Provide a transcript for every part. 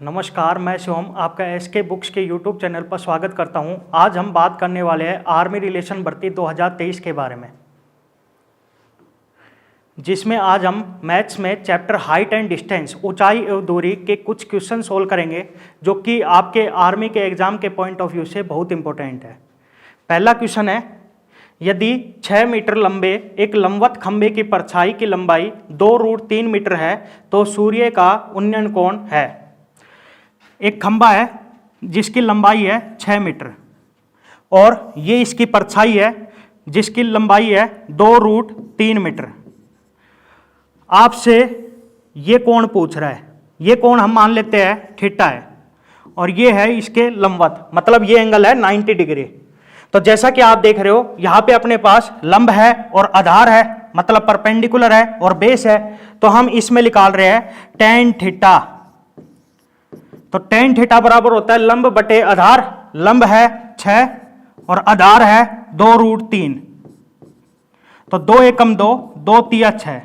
नमस्कार, मैं शिवम आपका एसके बुक्स के यूट्यूब चैनल पर स्वागत करता हूं। आज हम बात करने वाले हैं आर्मी रिलेशन भर्ती 2023 के बारे में, जिसमें आज हम मैथ्स में चैप्टर हाइट एंड डिस्टेंस, ऊंचाई और दूरी के कुछ क्वेश्चन सोल्व करेंगे, जो कि आपके आर्मी के एग्जाम के पॉइंट ऑफ व्यू से बहुत इंपॉर्टेंट है। पहला क्वेश्चन है, यदि 6 मीटर लंबे एक लंबवत खंभे की परछाई की लंबाई 2√3 मीटर है तो सूर्य का उन्नयन कोण है। एक खंभा है जिसकी लंबाई है 6 मीटर और ये इसकी परछाई है जिसकी लंबाई है 2√3 मीटर। आपसे ये कोण पूछ रहा है। ये कोण हम मान लेते हैं थीटा है और ये है इसके लंबवत, मतलब ये एंगल है 90 डिग्री। तो जैसा कि आप देख रहे हो, यहाँ पे अपने पास लंब है और आधार है, मतलब परपेंडिकुलर है और बेस है। तो हम इसमें निकाल रहे हैं tan थीटा। तो tan थीटा बराबर होता है लंब बटे आधार। लंब है 6 और आधार है 2√3। तो 2 एकम 2, 2 तिया 6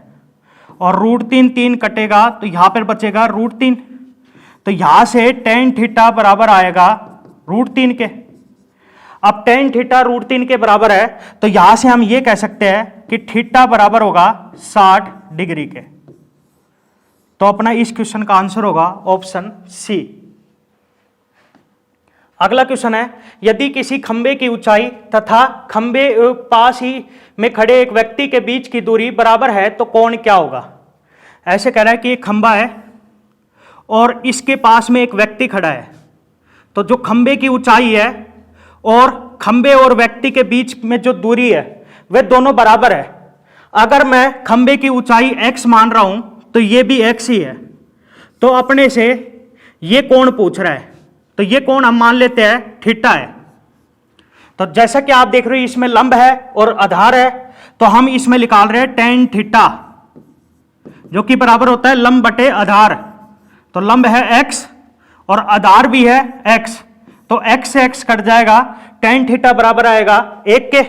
और √3 3 कटेगा तो यहां पर बचेगा √3। तो यहां से tan थीटा बराबर आएगा √3 के। अब tan थीटा √3 के बराबर है तो यहां से हम ये कह सकते हैं कि थीटा बराबर होगा 60 डिग्री के। तो अपना इस क्वेश्चन का आंसर होगा ऑप्शन सी। अगला क्वेश्चन है, यदि किसी खंबे की ऊंचाई तथा खंबे पास ही में खड़े एक व्यक्ति के बीच की दूरी बराबर है तो कोण क्या होगा। ऐसे कह रहा है कि एक खंबा है और इसके पास में एक व्यक्ति खड़ा है। तो जो खंबे की ऊंचाई है और खंबे और व्यक्ति के बीच में जो दूरी है वे दोनों बराबर है। अगर मैं खंबे की ऊंचाई x मान रहा हूं तो ये भी x ही है। तो अपने से ये कोण पूछ रहा है, तो ये कोण हम मान लेते हैं थीटा है। तो जैसा कि आप देख रहे हो, इसमें लंब है और आधार है, तो हम इसमें निकाल रहे हैं tan थीटा, जो कि बराबर होता है लंब बटे आधार। तो लंब है x और आधार भी है x, तो x से x कट जाएगा। tan थीटा बराबर आएगा 1 के।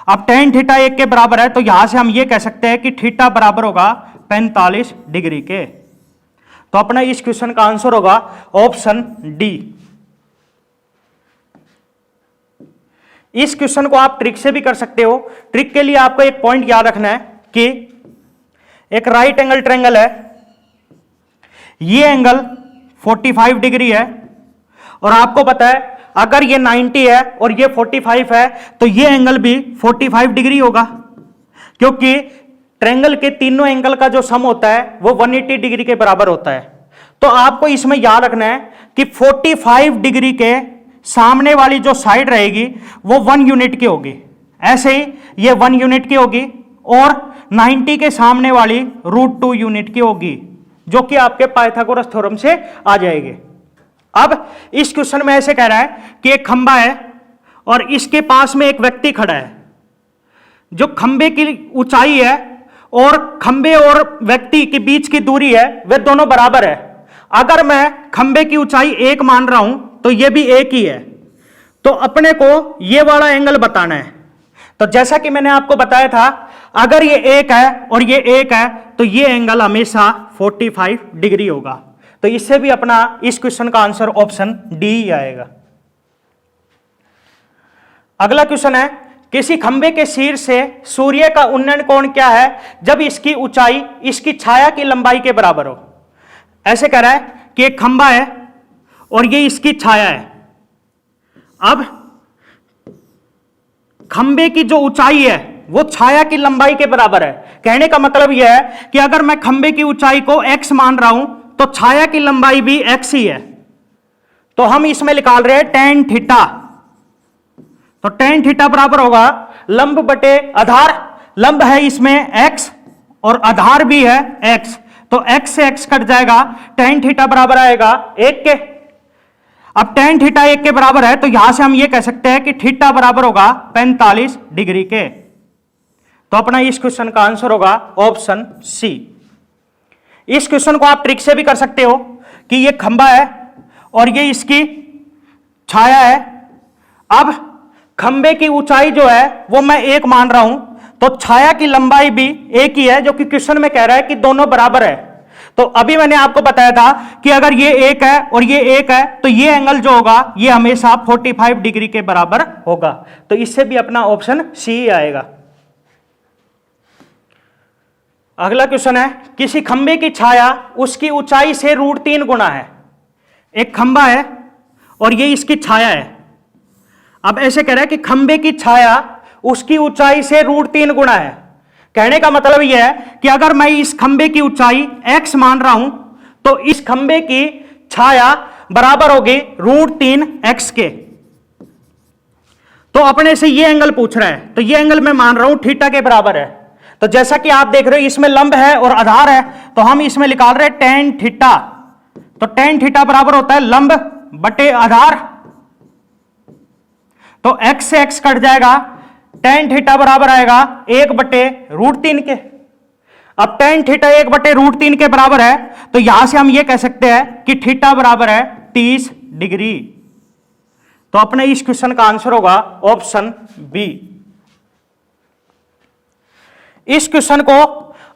अब tan थीटा 1 के बराबर है तो यहां से हम ये कह सकते हैं कि थीटा बराबर होगा 45 डिग्री के। तो अपना इस क्वेश्चन का आंसर होगा ऑप्शन डी। इस क्वेश्चन को आप ट्रिक से भी कर सकते हो। ट्रिक के लिए आपको एक पॉइंट याद रखना है कि एक राइट एंगल ट्रायंगल है, ये एंगल 45 डिग्री है और आपको पता है अगर ये 90 है और ये 45 है तो ये एंगल भी 45 डिग्री होगा, क्योंकि ट्रायंगल के तीनों एंगल का जो सम होता है वो 180 डिग्री के बराबर होता है। तो आपको इसमें याद रखना है कि 45 डिग्री के सामने वाली जो साइड रहेगी वो 1 यूनिट की होगी। ऐसे ही ये 1 यूनिट की होगी और 90 के सामने वाली √2 यूनिट की होगी, जो कि आपके पाइथागोरस थ्योरम से आ जाएगी। अब इस क्वेश्चन में ऐसे कह रहा है कि एक खंबा है और इसके पास में एक व्यक्ति खड़ा है। जो खंबे की ऊंचाई है और खंबे और व्यक्ति के बीच की दूरी है वे दोनों बराबर है। अगर मैं खंबे की ऊंचाई 1 मान रहा हूं तो ये भी 1 ही है। तो अपने को ये वाला एंगल बताना है। तो जैसा कि मैंने आपको बताया था, अगर ये 1 है और ये 1 है तो ये एंगल हमेशा 45 डिग्री होगा। तो इससे भी अपना इस क्वेश्चन का आंसर ऑप्शन डी ही आएगा। अगला क्वेश्चन है, किसी खंबे के शीर्ष से सूर्य का उन्नयन कोण क्या है जब इसकी ऊंचाई इसकी छाया की लंबाई के बराबर हो। ऐसे कह रहा है कि एक खंबा है और ये इसकी छाया है। अब खंबे की जो ऊंचाई है वो छाया की लंबाई के बराबर है। कहने का मतलब यह है कि अगर मैं खंबे की ऊंचाई को x मान रहा हूं तो छाया की लंबाई भी x ही है। तो हम इसमें निकाल रहे हैं tan थीटा। तो tan थीटा बराबर होगा लंब बटे आधार। लंब है इसमें x और आधार भी है x, तो x से x कट जाएगा। tan थीटा बराबर आएगा 1 के। अब tan थीटा 1 के बराबर है तो यहां से हम ये कह सकते हैं कि थीटा बराबर होगा 45 डिग्री के। तो अपना इस क्वेश्चन का आंसर होगा ऑप्शन सी। इस क्वेश्चन को आप ट्रिक से भी कर सकते हो कि ये खंबा है और ये इसकी छाया है। अब खंबे की ऊंचाई जो है वो मैं 1 मान रहा हूं तो छाया की लंबाई भी 1 ही है, जो कि क्वेश्चन में कह रहा है कि दोनों बराबर है। तो अभी मैंने आपको बताया था कि अगर ये एक है और ये एक है तो ये एंगल जो होगा ये हमेशा 45 डिग्री के बराबर होगा। तो इससे भी अपना ऑप्शन सी आएगा। अगला क्वेश्चन है, किसी खंबे की छाया उसकी ऊंचाई से √3 गुना है। एक खंबा है और ये इसकी छाया है। अब ऐसे कह रहा है कि खंबे की छाया उसकी ऊंचाई से √3 गुना है। कहने का मतलब यह है कि अगर मैं इस खंबे की ऊंचाई x मान रहा हूं तो इस खंबे की छाया बराबर होगी √3x के। तो अपने से ये एंगल पूछ रहा है, तो ये एंगल मैं मान रहा हूं थीटा के बराबर है। तो जैसा कि आप देख रहे हो इसमें लंब है और आधार है, तो हम इसमें निकाल रहे हैं tan थीटा। तो tan थीटा बराबर होता है लंब बटे आधार। तो x से x कट जाएगा, tan थीटा बराबर आएगा 1/√3 के। अब tan थीटा 1/√3 के बराबर है, तो यहां से हम ये कह सकते हैं कि थीटा बराबर है 30 डिग्री। तो अपने इस क्वेश्चन का आंसर होगा ऑप्शन बी। इस क्वेश्चन को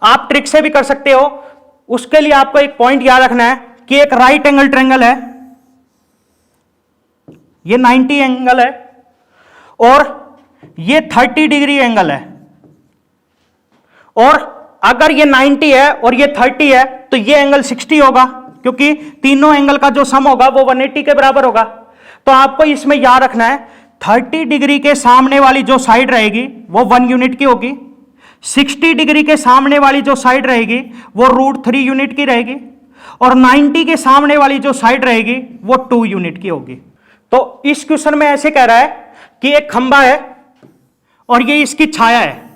आप ट्रिक से भी कर सकते हो। उसके लिए आपको एक पॉइंट याद रखना है कि एक राइट एंगल ट्रायंगल है, ये 90 एंगल है और ये 30 डिग्री एंगल है। और अगर ये 90 है और ये 30 है तो ये एंगल 60 होगा, क्योंकि तीनों एंगल का जो सम होगा वो 180 के बराबर होगा। तो आपको इसमें याद रखना है 30 डिग्री के सामने वाली जो साइड रहेगी वो 1 यूनिट की होगी, 60 डिग्री के सामने वाली जो साइड रहेगी वो √3 यूनिट की रहेगी, और 90 के सामने वाली जो साइड रहेगी वो 2 यूनिट की होगी। तो इस क्वेश्चन में ऐसे कह रहा है कि एक खंबा है और ये इसकी छाया है,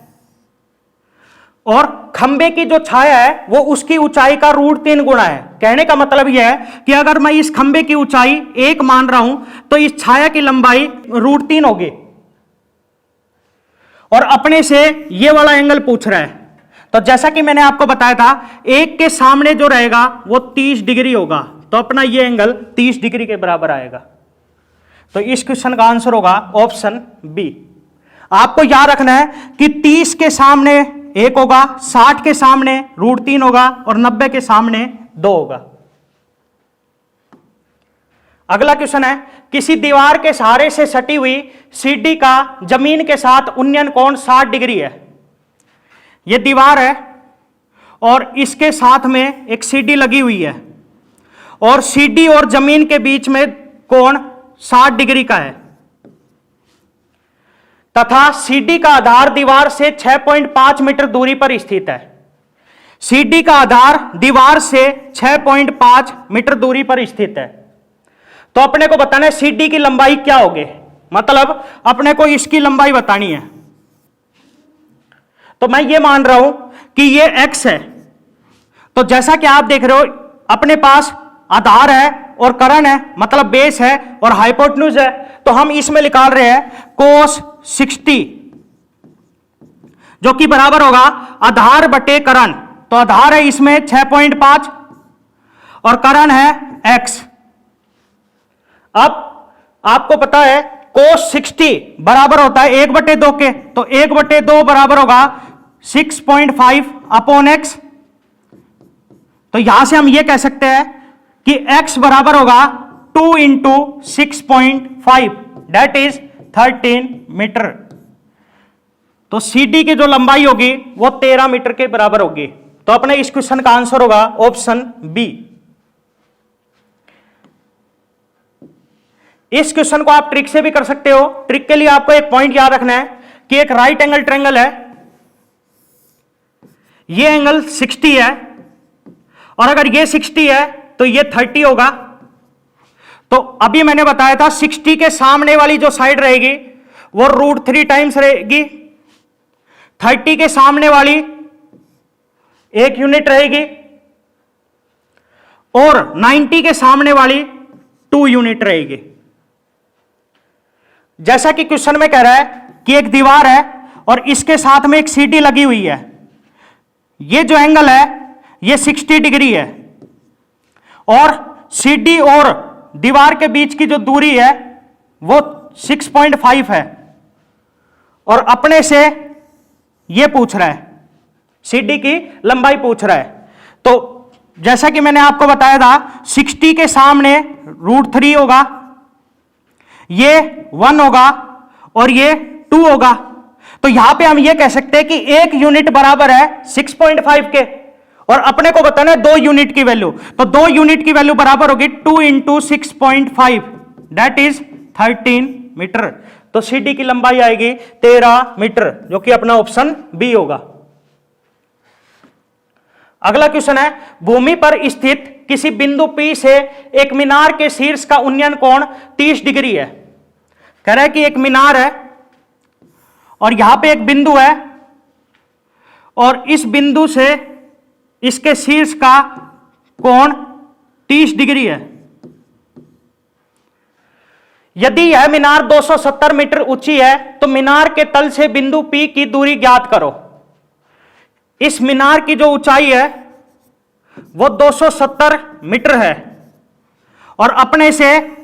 और खंबे की जो छाया है वो उसकी ऊंचाई का √3 गुना है। कहने का मतलब यह है कि अगर मैं इस खंबे की ऊंचाई 1 मान रहा हूं तो इस छाया की लंबाई √3 होगी। और अपने से ये वाला एंगल पूछ रहा है, तो जैसा कि मैंने आपको बताया था 1 के सामने जो रहेगा वो 30 डिग्री होगा, तो अपना ये एंगल 30 डिग्री के बराबर आएगा। तो इस क्वेश्चन का आंसर होगा ऑप्शन बी। आपको याद रखना है कि 30 के सामने 1 होगा, 60 के सामने √3 होगा और 90 के सामने 2 होगा। अगला क्वेश्चन है, किसी दीवार के सहारे से सटी हुई सीढ़ी का जमीन के साथ उन्नयन कोण 60 डिग्री है। यह दीवार है और इसके साथ में एक सीढ़ी लगी हुई है और सीढ़ी और जमीन के बीच में कोण 60 डिग्री का है, तथा सीढ़ी का आधार दीवार से 6.5 मीटर दूरी पर स्थित है। सीढ़ी का आधार दीवार से 6.5 मीटर दूरी पर स्थित है। तो अपने को बताना है सीढ़ी की लंबाई क्या होगी, मतलब अपने को इसकी लंबाई बतानी है। तो मैं ये मान रहा हूं कि ये x है। तो जैसा कि आप देख रहे हो अपने पास आधार है और कर्ण है, मतलब बेस है और हाइपोटेन्यूज है, तो हम इसमें निकाल रहे हैं cos 60 जो कि बराबर होगा आधार बटे कर्ण। तो आधार है इसमें 6.5 और कर्ण है x। अब आपको पता है cos 60 बराबर होता है 1/2 के, तो 1/2 बराबर होगा 6.5 अपॉन x। तो यहां से हम ये कह सकते हैं कि x बराबर होगा 2 × 6.5 दैट इज 13 मीटर। तो CD की जो लंबाई होगी वो 13 मीटर के बराबर होगी। तो अपने इस क्वेश्चन का आंसर होगा ऑप्शन बी। इस क्वेश्चन को आप ट्रिक से भी कर सकते हो। ट्रिक के लिए आपको एक पॉइंट याद रखना है कि एक राइट एंगल ट्रायंगल है, ये एंगल 60 है और अगर ये 60 है तो ये 30 होगा। तो अभी मैंने बताया था 60 के सामने वाली जो साइड रहेगी वो √3 टाइम्स रहेगी, 30 के सामने वाली 1 यूनिट रहेगी और 90 के सामने वाली 2 यूनिट रहेगी। जैसा कि क्वेश्चन में कह रहा है कि एक दीवार है और इसके साथ में एक सीढ़ी लगी हुई है। ये जो एंगल है ये 60 डिग्री है और सीढ़ी और दीवार के बीच की जो दूरी है वो 6.5 है और अपने से ये पूछ रहा है सीढ़ी की लंबाई पूछ रहा है। तो जैसा कि मैंने आपको बताया था 60 के सामने √3 होगा, ये 1 होगा और ये 2 होगा। तो यहां पे हम ये कह सकते हैं कि एक यूनिट बराबर है 6.5 के, और अपने को बताना है 2 यूनिट की वैल्यू, तो 2 यूनिट की वैल्यू बराबर होगी 2 × 6.5 दैट इज 13 मीटर। तो सीडी की लंबाई आएगी 13 मीटर, जो कि अपना ऑप्शन बी होगा। अगला क्वेश्चन है, भूमि पर स्थित किसी बिंदु P से एक मीनार के शीर्ष का उन्नयन कोण 30 डिग्री है। कह रहा है कि एक मीनार है और यहां पे एक बिंदु है और इस बिंदु से इसके शीर्ष का कोण 30 डिग्री है। यदि यह मीनार 270 मीटर ऊंची है तो मीनार के तल से बिंदु P की दूरी ज्ञात करो। इस मीनार की जो ऊंचाई है वो 270 मीटर है और अपने से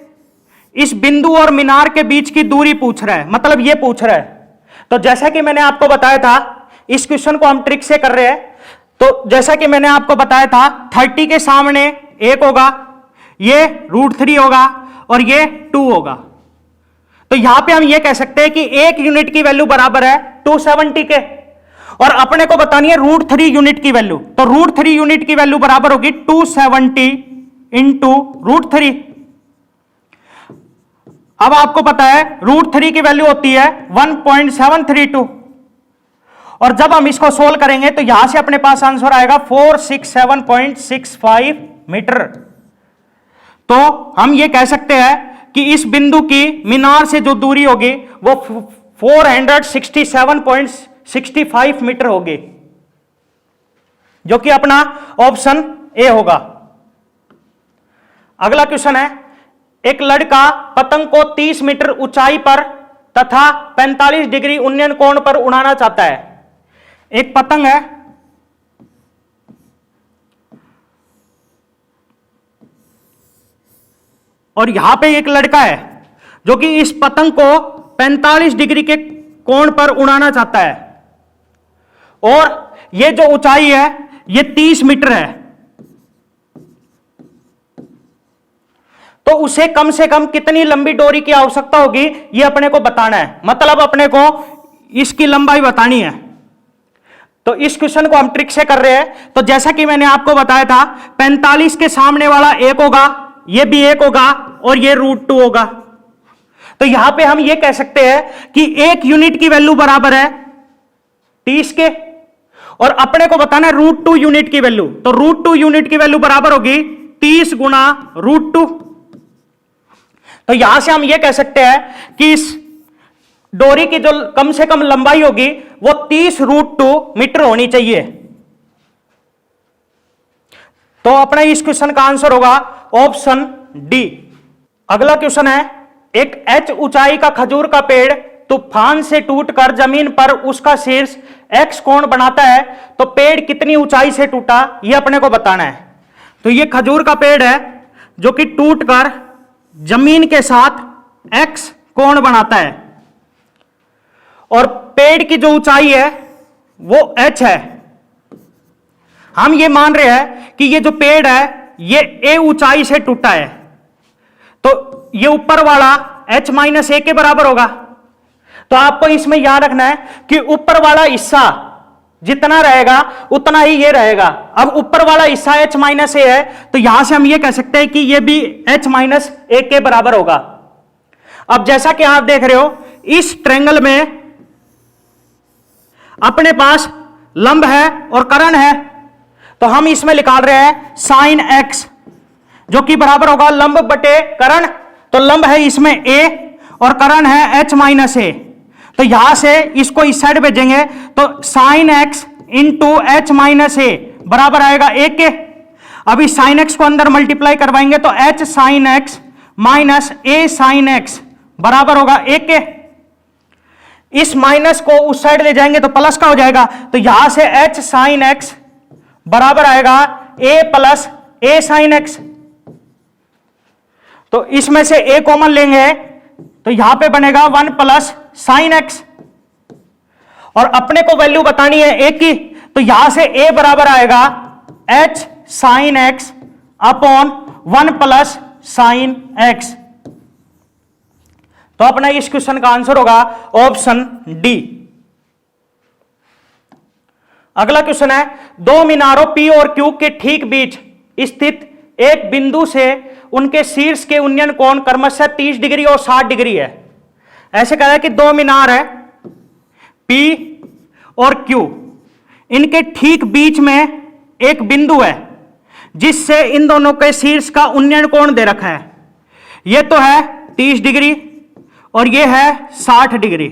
इस बिंदु और मीनार के बीच की दूरी पूछ रहा है, मतलब ये पूछ रहा है। तो जैसा कि मैंने आपको बताया था, इस क्वेश्चन को हम ट्रिक से कर रहे हैं। तो जैसा कि मैंने आपको बताया था 30 के सामने 1 होगा, ये √3 होगा और ये 2 होगा। तो यहां पे हम ये कह सकते हैं कि एक यूनिट की वैल्यू बराबर है 270 के, और अपने को बतानी है √3 यूनिट की वैल्यू। तो √3 यूनिट की वैल्यू बराबर होगी 270 × √3। अब आपको पता है √3 की वैल्यू होती है 1.732, और जब हम इसको सोल्व करेंगे तो यहां से अपने पास आंसर आएगा 467.65 मीटर। तो हम ये कह सकते हैं कि इस बिंदु की मीनार से जो दूरी होगी वो 467.65 मीटर होगी, जो कि अपना ऑप्शन ए होगा। अगला क्वेश्चन है, एक लड़का पतंग को 30 मीटर ऊंचाई पर तथा 45 डिग्री उन्नयन कोण पर उड़ाना चाहता है। एक पतंग है और यहां पे एक लड़का है जो कि इस पतंग को 45 डिग्री के कोण पर उड़ाना चाहता है, और ये जो ऊंचाई है ये 30 मीटर है। तो उसे कम से कम कितनी लंबी डोरी की आवश्यकता होगी ये अपने को बताना है, मतलब अपने को इसकी लंबाई बतानी है। तो इस क्वेश्चन को हम ट्रिक से कर रहे हैं। तो जैसा कि मैंने आपको बताया था 45 के सामने वाला 1 होगा, ये भी 1 होगा और ये √2 होगा। तो यहां पे हम ये कह सकते हैं कि एक यूनिट की वैल्यू बराबर है 30 के, और अपने को बताना है √2 यूनिट की वैल्यू। तो √2 यूनिट की वैल्यू बराबर होगी 30 × √2। तो यहां से हम ये कह सकते हैं कि इस डोरी की जो कम से कम लंबाई होगी वो 30 √2 मीटर होनी चाहिए। तो अपना इस क्वेश्चन का आंसर होगा ऑप्शन डी। अगला क्वेश्चन है, एक h ऊंचाई का खजूर का पेड़ तूफान से टूटकर जमीन पर उसका शीर्ष x कोण बनाता है, तो पेड़ कितनी ऊंचाई से टूटा यह अपने को बताना है। तो यह खजूर का पेड़ है जो कि टूटकर जमीन के साथ x कोण बनाता है, और पेड़ की जो ऊंचाई है वो h है। हम ये मान रहे हैं कि ये जो पेड़ है ये a ऊंचाई से टूटा है, तो ये ऊपर वाला h-a के बराबर होगा। तो आपको इसमें याद रखना है कि ऊपर वाला हिस्सा जितना रहेगा उतना ही ये रहेगा। अब ऊपर वाला हिस्सा h-a है, तो यहां से हम ये कह सकते हैं कि ये भी h-a के बराबर होगा। अब जैसा कि आप देख रहे हो इस ट्रायंगल में अपने पास लंब है और कर्ण है, तो हम इसमें निकाल रहे हैं sin x, जो कि बराबर होगा लंब बटे कर्ण। तो लंब है इसमें a और कर्ण है h-a, तो यहां से इसको इस साइड भेजेंगे तो sin x × h-a बराबर आएगा a के। अभी sin x को अंदर मल्टीप्लाई करवाएंगे तो h sin x minus a sin x बराबर होगा a के। इस माइनस को उस साइड ले जाएंगे तो प्लस का हो जाएगा, तो यहां से h sin x बराबर आएगा a plus a sin x। तो इसमें से a कॉमन लेंगे तो यहां पे बनेगा 1 प्लस sin x, और अपने को वैल्यू बतानी है a की, तो यहां से a बराबर आएगा h sine x upon 1 plus sine x. तो अपना इस क्वेश्चन का आंसर होगा ऑप्शन डी। अगला क्वेश्चन है, दो मीनारों पी और क्यू के ठीक बीच स्थित एक बिंदु से उनके शीर्ष के उन्नयन कोण क्रमशः 30 डिग्री और 60 डिग्री है। ऐसे कह रहा है कि दो मीनार है पी और क्यू, इनके ठीक बीच में एक बिंदु है जिससे इन दोनों के शीर्ष का उन्नयन कोण दे रखा है। यह तो है 30 डिग्री और यह है 60 डिग्री।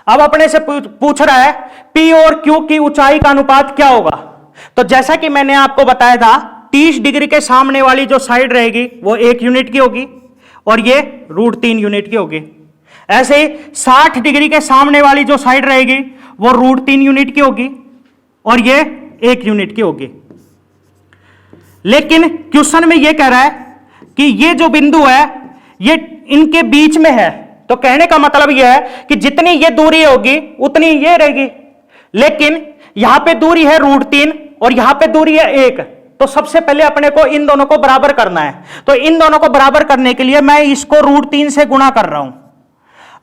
अब अपने से पूछ रहा है P और Q की ऊंचाई का अनुपात क्या होगा। तो जैसा कि मैंने आपको बताया था, 30 डिग्री के सामने वाली जो साइड रहेगी वो 1 यूनिट की होगी और ये √3 यूनिट की होगी। ऐसे ही 60 डिग्री के सामने वाली जो साइड रहेगी वो √3 यूनिट की होगी और ये 1 यूनिट की होगी। लेकिन क्वेश्चन में ये कह रहा है कि ये जो बिंदु है ये इनके बीच में है। तो कहने का मतलब यह है कि जितनी ये दूरी होगी उतनी ये रहेगी, लेकिन यहां पे दूरी है √3 और यहां पे दूरी है 1। तो सबसे पहले अपने को इन दोनों को बराबर करना है। तो इन दोनों को बराबर करने के लिए मैं इसको √3 से गुणा कर रहा हूं।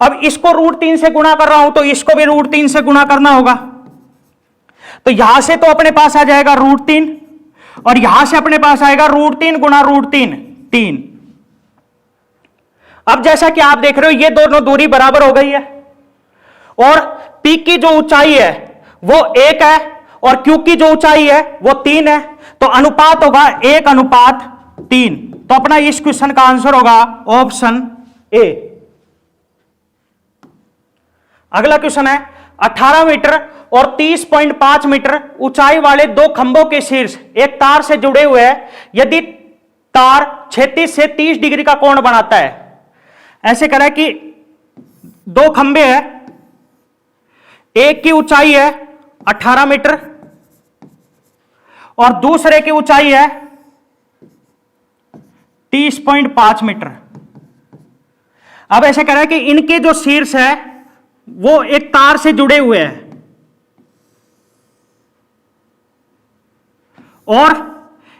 अब इसको √3 से गुणा कर रहा हूं तो इसको भी √3 से गुणा करना होगा। तो यहां से तो अपने पास आ जाएगा √3 और यहां से अपने पास आएगा √3 गुणा √3 3। अब जैसा कि आप देख रहे हो ये दोनों दूरी बराबर हो गई है और P की जो ऊंचाई है वो 1 है और Q की जो ऊंचाई है वो 3 है। तो अनुपात होगा 1:3। तो अपना इस क्वेश्चन का आंसर होगा ऑप्शन ए। अगला क्वेश्चन है, 18 मीटर और 30.5 मीटर ऊंचाई वाले दो खंभों के शीर्ष एक तार से जुड़े हुए हैं यदि तार क्षैतिज से 30 डिग्री का कोण बनाता है। ऐसे कह रहा है कि दो खंभे हैं, एक की ऊंचाई है 18 मीटर और दूसरे की ऊंचाई है 30.5 मीटर। अब ऐसे कह रहा है कि इनके जो शीर्ष है वो एक तार से जुड़े हुए हैं और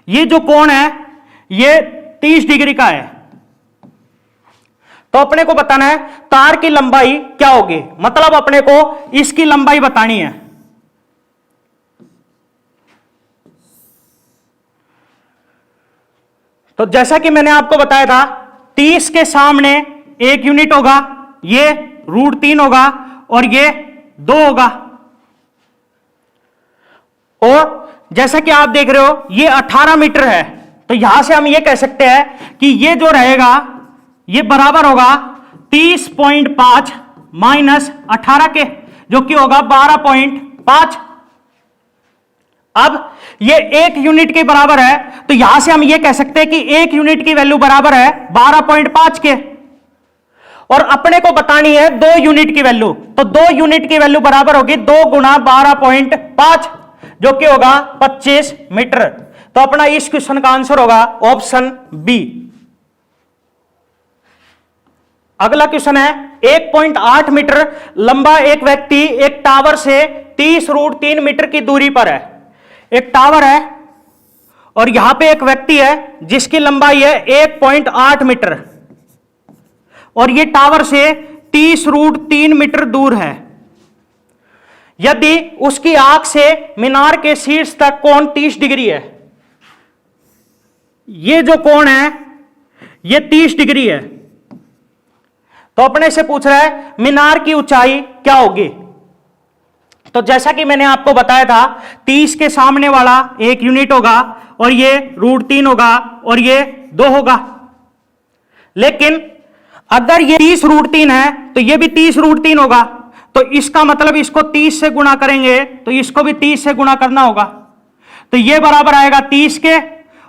ये जो कोण है ये 30 डिग्री का है। तो अपने को बताना है तार की लंबाई क्या होगी, मतलब अपने को इसकी लंबाई बतानी है। तो जैसा कि मैंने आपको बताया था 30 के सामने 1 यूनिट होगा, ये √3 होगा और ये 2 होगा। और जैसा कि आप देख रहे हो ये 18 मीटर है, तो यहां से हम ये कह सकते हैं कि ये जो रहेगा ये बराबर होगा 30.5 माइनस 18 के, जो कि होगा 12.5। अब ये 1 यूनिट के बराबर है, तो यहां से हम ये कह सकते हैं कि 1 यूनिट की वैल्यू बराबर है 12.5 के और अपने को बतानी है 2 यूनिट की वैल्यू। तो 2 यूनिट की वैल्यू बराबर होगी 2 गुणा 12.5 जो कि होगा 25 मीटर। तो अपना इस क्वेश्चन का आंसर होगा ऑप्शन बी। अगला क्वेश्चन है, 1.8 मीटर लंबा एक व्यक्ति एक टावर से 30√3 मीटर की दूरी पर है। एक टावर है और यहां पे एक व्यक्ति है जिसकी लंबाई है 1.8 मीटर और ये टावर से 30√3 मीटर दूर है। यदि उसकी आंख से मीनार के शीर्ष तक कोण 30 डिग्री है, ये जो कोण है ये 30 डिग्री है, तो अपने से पूछ रहा है मीनार की ऊंचाई क्या होगी। तो जैसा कि मैंने आपको बताया था 30 के सामने वाला 1 यूनिट होगा और ये √3 होगा और ये 2 होगा। लेकिन अगर ये 30√3 है तो ये भी 30√3 होगा, तो इसका मतलब इसको 30 से गुणा करेंगे तो इसको भी 30 से गुणा करना होगा। तो ये बराबर आएगा 30 के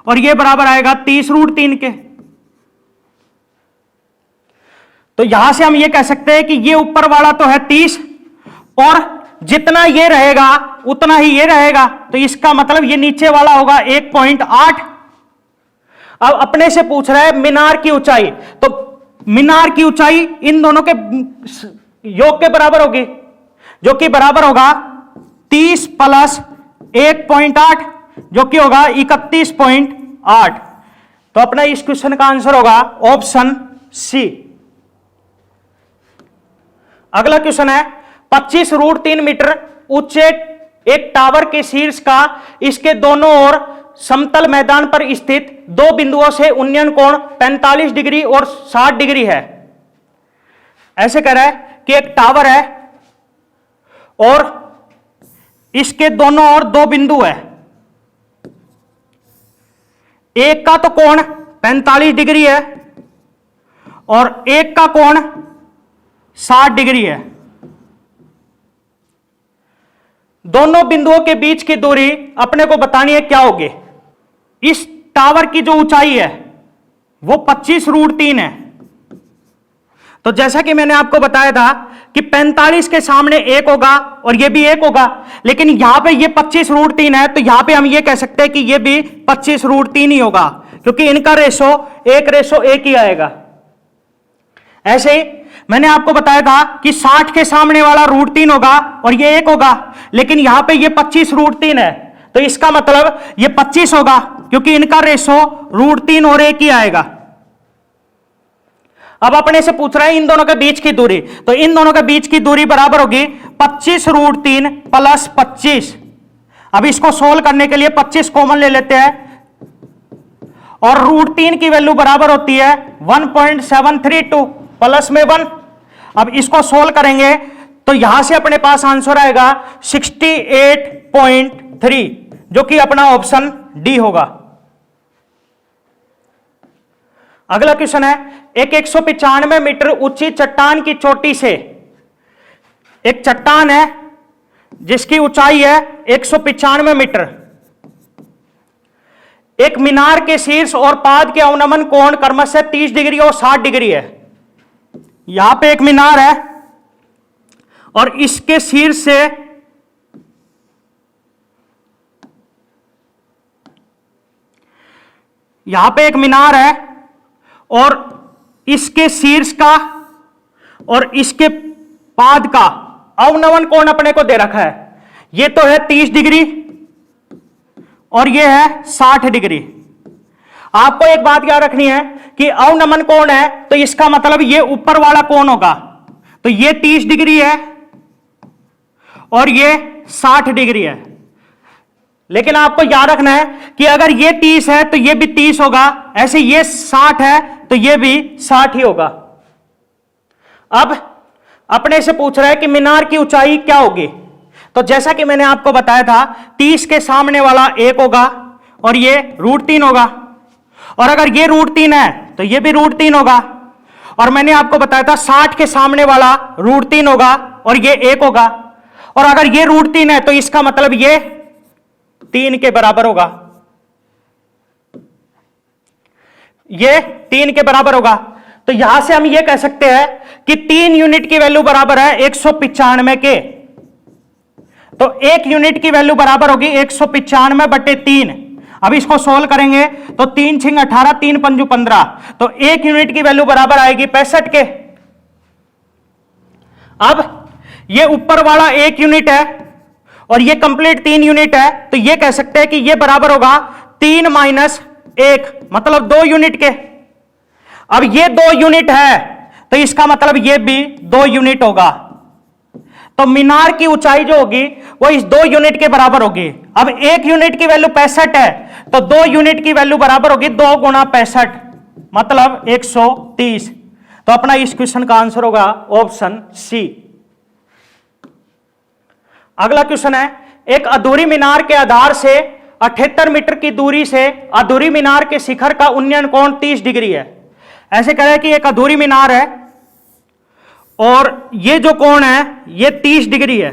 और ये बराबर आएगा 30√3 के। तो यहां से हम ये कह सकते हैं कि ये ऊपर वाला तो है 30 और जितना ये रहेगा उतना ही ये रहेगा, तो इसका मतलब ये नीचे वाला होगा 1.8। अब अपने से पूछ रहा है मीनार की ऊंचाई, तो मीनार की ऊंचाई इन दोनों के योग के बराबर होगी, जो कि बराबर होगा 30 + 1.8 जो कि होगा 31.8। तो अपना इस क्वेश्चन का आंसर होगा ऑप्शन सी। अगला क्वेश्चन है 25√3 मीटर ऊंचे एक टावर के शीर्ष का इसके दोनों ओर समतल मैदान पर स्थित दो बिंदुओं से उन्नयन कोण 45 डिग्री और 60 डिग्री है। ऐसे कह रहा है कि एक टावर है और इसके दोनों ओर दो बिंदु है, एक का तो कोण 45 डिग्री है और एक का कोण 60 डिग्री है। दोनों बिंदुओं के बीच की दूरी अपने को बतानी है क्या होगी। इस टावर की जो ऊंचाई है वो 25√3 है। तो जैसा कि मैंने आपको बताया था कि 45 के सामने एक होगा और ये भी एक होगा, लेकिन यहां पे ये 25√3 है, तो यहां पे हम ये कह सकते हैं कि ये भी 25√3 ही होगा, क्योंकि इनका रेशो 1:1 ही आएगा। ऐसे ही मैंने आपको बताया था कि 60 के सामने वाला √3 होगा और ये 1 होगा, लेकिन यहां पे ये 25√3 है, तो इसका मतलब ये 25 होगा, क्योंकि इनका रेशो √3 और 1 ही आएगा। अब अपने से पूछ रहा है इन दोनों के बीच की दूरी, तो इन दोनों के बीच की दूरी बराबर होगी 25√3 + 25। अब इसको सोल्व करने के लिए 25 कॉमन ले लेते हैं और √3 की वैल्यू बराबर होती है 1.732 प्लस में 1। अब इसको सोल्व करेंगे तो यहां से अपने पास आंसर आएगा 68.3, जो कि अपना ऑप्शन डी होगा। अगला क्वेश्चन है एक 195 मीटर ऊंची चट्टान की चोटी से, एक चट्टान है जिसकी ऊंचाई है 195 मीटर, एक मीनार के शीर्ष और पाद के अवनमन कोण क्रमशः 30 डिग्री और 60 डिग्री है। यहां पे एक मीनार है और इसके शीर्ष से यहां पे एक मीनार है और इसके शीर्ष का और इसके पाद का अवनमन कोण अपने को दे रखा है। ये तो है 30 डिग्री और ये है 60 डिग्री। आपको एक बात याद रखनी है कि अवनमन कोण है तो इसका मतलब ये ऊपर वाला कोण होगा, तो ये 30 डिग्री है और ये 60 डिग्री है। लेकिन आपको याद रखना है कि अगर ये 30 है तो ये भी 30 होगा, ऐसे ये 60 है तो ये भी 60 ही होगा। अब अपने से पूछ रहा है कि मीनार की ऊंचाई क्या होगी, तो जैसा कि मैंने आपको बताया था 30 के सामने वाला 1 होगा और ये √3 होगा, और अगर ये √3 है तो ये भी √3 होगा, और मैंने आपको बताया था 60 के सामने वाला √3 होगा और ये 1 होगा, और अगर ये √3 है तो इसका मतलब ये 3 के बराबर होगा, ये 3 के बराबर होगा। तो यहां से हम ये कह सकते हैं कि 3 यूनिट की वैल्यू बराबर है 195 के, तो 1 यूनिट की वैल्यू बराबर होगी 195/3। अब इसको सोल्व करेंगे तो 3 × 18, 3 × 5 = 15, तो 1 यूनिट की वैल्यू बराबर आएगी 65 के। अब ये ऊपर वाला 1 यूनिट है और ये कंप्लीट 3 यूनिट है, तो ये कह सकते हैं कि ये बराबर होगा 3 - 1, मतलब 2 यूनिट के। अब ये 2 यूनिट है तो इसका मतलब ये भी 2 यूनिट होगा, तो मीनार की ऊंचाई जो होगी वो इस 2 यूनिट के बराबर होगी। अब 1 यूनिट की वैल्यू 65 है तो 2 यूनिट की वैल्यू बराबर होगी 2 × 65, मतलब 130। तो अपना इस क्वेश्चन का आंसर होगा ऑप्शन सी। अगला क्वेश्चन है एक अधूरी मीनार के आधार से 78 मीटर की दूरी से अधूरी मीनार के शिखर का उन्नयन कोण 30 डिग्री है। ऐसे कह रहे हैं कि एक अधूरी मीनार है और ये जो कोण है ये 30 डिग्री है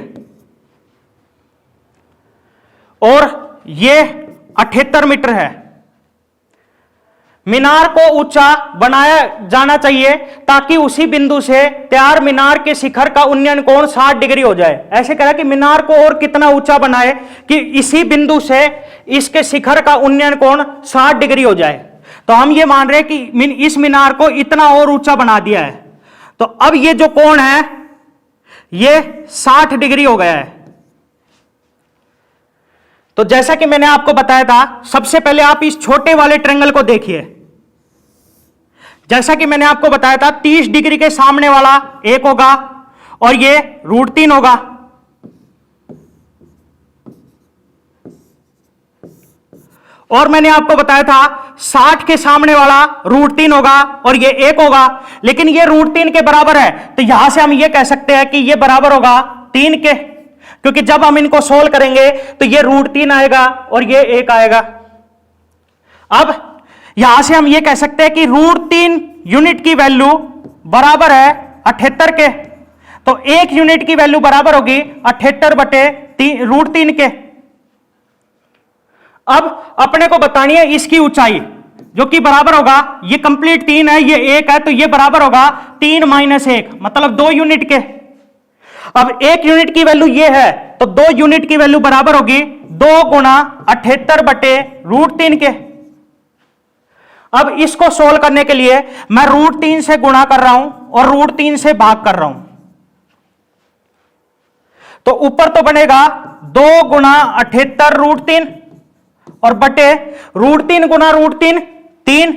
और ये 78 मीटर है। मीनार को ऊंचा बनाया जाना चाहिए ताकि उसी बिंदु से तैयार मीनार के शिखर का उन्नयन कोण 60 डिग्री हो जाए। ऐसे कह रहा है कि मीनार को और कितना ऊंचा बनाए कि इसी बिंदु से इसके शिखर का उन्नयन कोण 60 डिग्री हो जाए। तो हम ये मान रहे हैं कि इस मीनार को इतना और ऊंचा बना दिया है, तो अब ये जो कोण है ये 60 डिग्री हो गया है। तो तो जैसा कि मैंने आपको बताया था, सबसे पहले आप इस छोटे वाले ट्रायंगल को देखिए। जैसा कि मैंने आपको बताया था 30 डिग्री के सामने वाला 1 होगा और ये √3 होगा। और मैंने आपको बताया था 60 के सामने वाला √3 होगा और ये 1 होगा, लेकिन ये √3 के बराबर है, तो यहां से हम ये कह सकते हैं कि ये बराबर होगा 3 के, क्योंकि जब हम इनको सोल्व करेंगे तो ये √3 आएगा और ये 1 आएगा। अब यहां से हम ये कह सकते हैं कि √3 यूनिट की वैल्यू बराबर है 78 के, तो 1 यूनिट की वैल्यू बराबर होगी 78 बटे √3 के। अब अपने को बतानी है इसकी ऊंचाई, जो कि बराबर होगा, ये कंप्लीट 3 है, ये 1 है, तो ये बराबर होगा 3 - 1, मतलब 2 यूनिट के। अब 1 यूनिट की वैल्यू ये है, तो 2 यूनिट की वैल्यू बराबर होगी 2 × 78 बटे √3 के। अब इसको सोल्व करने के लिए मैं √3 से गुणा कर रहा हूं और √3 से भाग कर रहा हूं, तो ऊपर तो बनेगा 2 × 78 √3 और बटे √3 × √3 3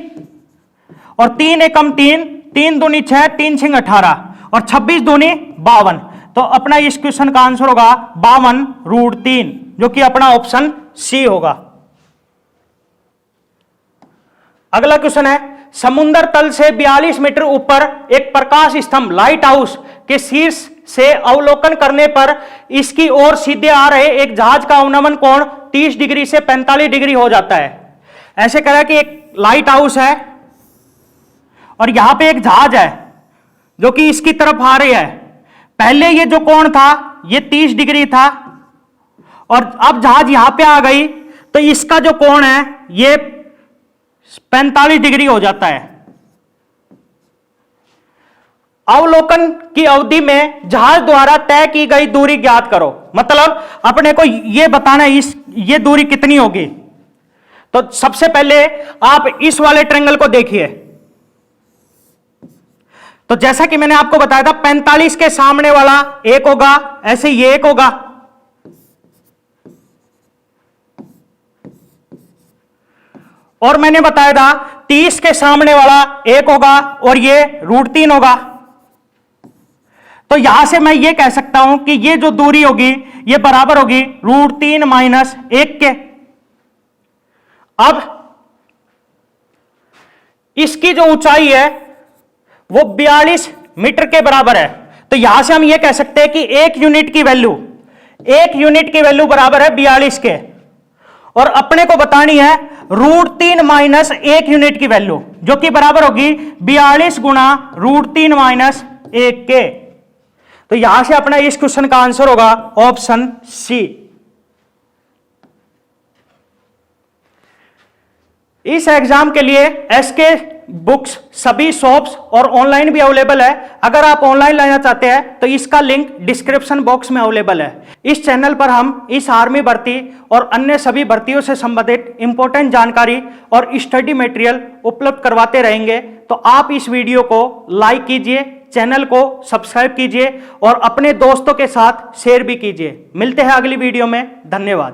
और 3 एकम 3, 3 दूनी 6, 3 × 18 और 26 दूनी 52। तो अपना इस क्वेश्चन का आंसर होगा 52 √3, जो कि अपना ऑप्शन सी होगा। अगला क्वेश्चन है, समुद्र तल से 42 मीटर ऊपर एक प्रकाश स्तंभ लाइट हाउस के शीर्ष से अवलोकन करने पर इसकी ओर सीधे आ रहे एक जहाज का अवनमन कोण 30 डिग्री से 45 डिग्री हो जाता है। ऐसे कह रहा है कि एक लाइट हाउस है और यहां पे एक जहाज है जो कि इसकी तरफ आ रही है। पहले ये जो कोण था ये 30 डिग्री था और अब जहाज यहां पे आ गई तो इसका जो कोण है ये 45 डिग्री हो जाता है। अवलोकन की अवधि में जहाज द्वारा तय की गई दूरी ज्ञात करो, मतलब अपने को ये बताना है ये दूरी कितनी होगी। तो सबसे पहले आप इस वाले ट्रायंगल को देखिए। तो जैसा कि मैंने आपको बताया था 45 के सामने वाला 1 होगा, ऐसे ये 1 होगा, और मैंने बताया था 30 के सामने वाला 1 होगा और ये √3 होगा। तो यहां से मैं ये कह सकता हूं कि ये जो दूरी होगी ये बराबर होगी √3 - 1 के। अब इसकी जो ऊंचाई है वो 42 मीटर के बराबर है, तो यहां से हम ये कह सकते हैं कि 1 यूनिट की वैल्यू बराबर है 42 के, और अपने को बतानी है √3 - 1 यूनिट की वैल्यू, जो कि बराबर होगी 42 × √3 - 1 के। तो यहां से अपना इस क्वेश्चन का आंसर होगा ऑप्शन सी। इस एग्जाम के लिए एसके बुक्स सभी शॉप्स और ऑनलाइन भी अवेलेबल है। अगर आप ऑनलाइन लेना चाहते हैं तो इसका लिंक डिस्क्रिप्शन बॉक्स में अवेलेबल है। इस चैनल पर हम इस आर्मी भर्ती और अन्य सभी भर्तियों से संबंधित इंपॉर्टेंट जानकारी और स्टडी मटेरियल उपलब्ध करवाते रहेंगे। तो आप इस वीडियो को लाइक कीजिए, चैनल को सब्सक्राइब कीजिए और अपने दोस्तों के साथ शेयर भी कीजिए। मिलते हैं अगली वीडियो में। धन्यवाद।